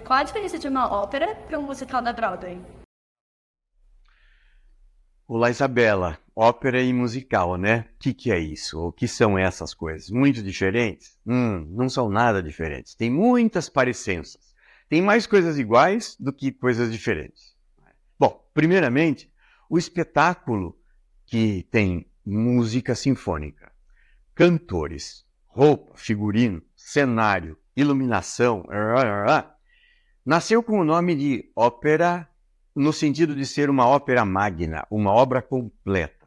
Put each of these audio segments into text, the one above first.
qual a diferença de uma ópera para um musical da Broadway? Olá, Isabela. Ópera e musical, né? O que é isso? O que são essas coisas? Muito diferentes? Não são nada diferentes. Tem muitas parecenças. Tem mais coisas iguais do que coisas diferentes. Bom, primeiramente, o espetáculo que tem música sinfônica, cantores, roupa, figurino, cenário, iluminação, nasceu com o nome de ópera no sentido de ser uma ópera magna, uma obra completa.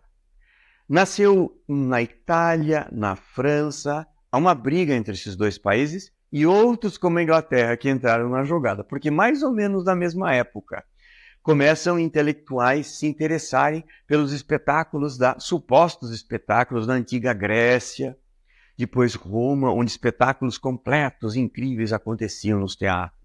Nasceu na Itália, na França, há uma briga entre esses dois países e outros como a Inglaterra que entraram na jogada, porque mais ou menos na mesma época começam intelectuais se interessarem pelos espetáculos, supostos espetáculos da antiga Grécia, depois Roma, onde espetáculos completos, incríveis aconteciam nos teatros.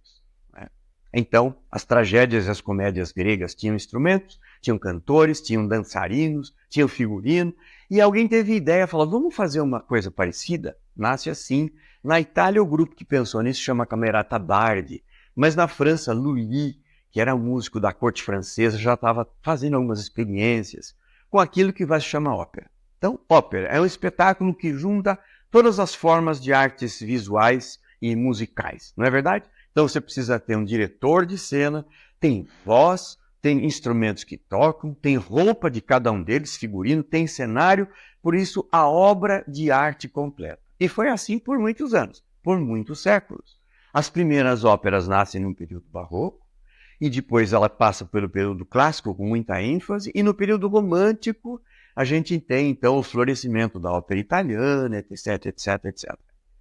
Então, as tragédias e as comédias gregas tinham instrumentos, tinham cantores, tinham dançarinos, tinham figurino, e alguém teve ideia, falou, vamos fazer uma coisa parecida? Nasce assim. Na Itália, o grupo que pensou nisso chama Camerata Bardi, mas na França, Lully, que era músico da corte francesa, já estava fazendo algumas experiências com aquilo que vai se chamar ópera. Então, ópera é um espetáculo que junta todas as formas de artes visuais e musicais, não é verdade? Então você precisa ter um diretor de cena, tem voz, tem instrumentos que tocam, tem roupa de cada um deles, figurino, tem cenário, por isso a obra de arte completa. E foi assim por muitos anos, por muitos séculos. As primeiras óperas nascem no período barroco, e depois ela passa pelo período clássico com muita ênfase, e no período romântico a gente tem então o florescimento da ópera italiana, etc, etc, etc.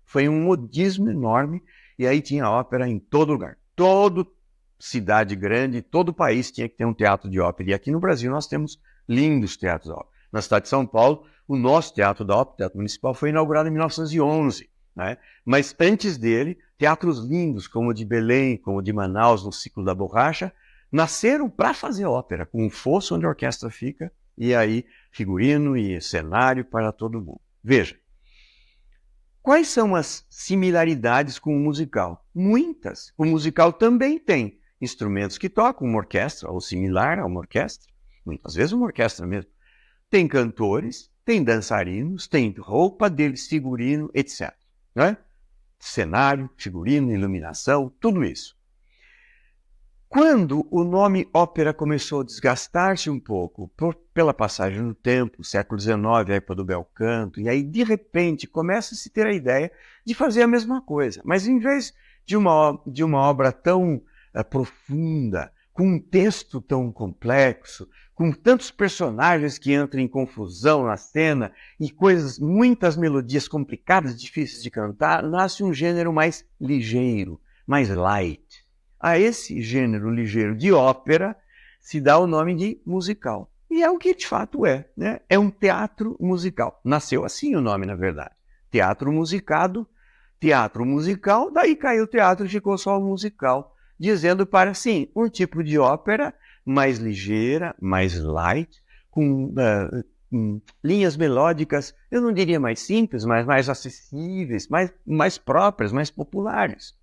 Foi um modismo enorme, e aí tinha ópera em todo lugar. Toda cidade grande, todo país tinha que ter um teatro de ópera. E aqui no Brasil nós temos lindos teatros de ópera. Na cidade de São Paulo, o nosso teatro da ópera, o Teatro Municipal, foi inaugurado em 1911. Né? Mas antes dele, teatros lindos, como o de Belém, como o de Manaus, no Ciclo da Borracha, nasceram para fazer ópera, com um fosso onde a orquestra fica, e aí figurino e cenário para todo mundo. Veja. Quais são as similaridades com o musical? Muitas. O musical também tem instrumentos que tocam, uma orquestra, ou similar a uma orquestra, muitas vezes uma orquestra mesmo. Tem cantores, tem dançarinos, tem roupa deles, figurino, etc. Né? Cenário, figurino, iluminação, tudo isso. Quando o nome ópera começou a desgastar-se um pouco pela passagem do tempo, século XIX, a época do bel canto, e aí de repente começa a se ter a ideia de fazer a mesma coisa, mas em vez de uma obra tão profunda, com um texto tão complexo, com tantos personagens que entram em confusão na cena e muitas melodias complicadas, difíceis de cantar, nasce um gênero mais ligeiro, mais light. A esse gênero ligeiro de ópera se dá o nome de musical. E é o que de fato é, né? É um teatro musical. Nasceu assim o nome, na verdade. Teatro musicado, teatro musical, daí caiu o teatro e ficou só o musical, dizendo para, sim, um tipo de ópera mais ligeira, mais light, com linhas melódicas, eu não diria mais simples, mas mais acessíveis, mais próprias, mais populares.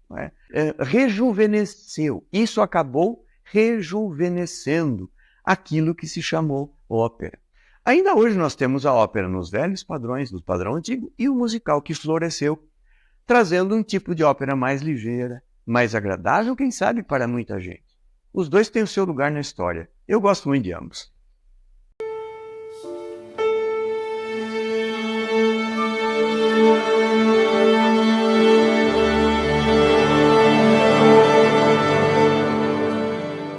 Rejuvenesceu. Isso acabou rejuvenescendo aquilo que se chamou ópera. Ainda hoje nós temos a ópera nos velhos padrões, do padrão antigo, e o musical que floresceu, trazendo um tipo de ópera mais ligeira, mais agradável, quem sabe, para muita gente. Os dois têm o seu lugar na história. Eu gosto muito de ambos.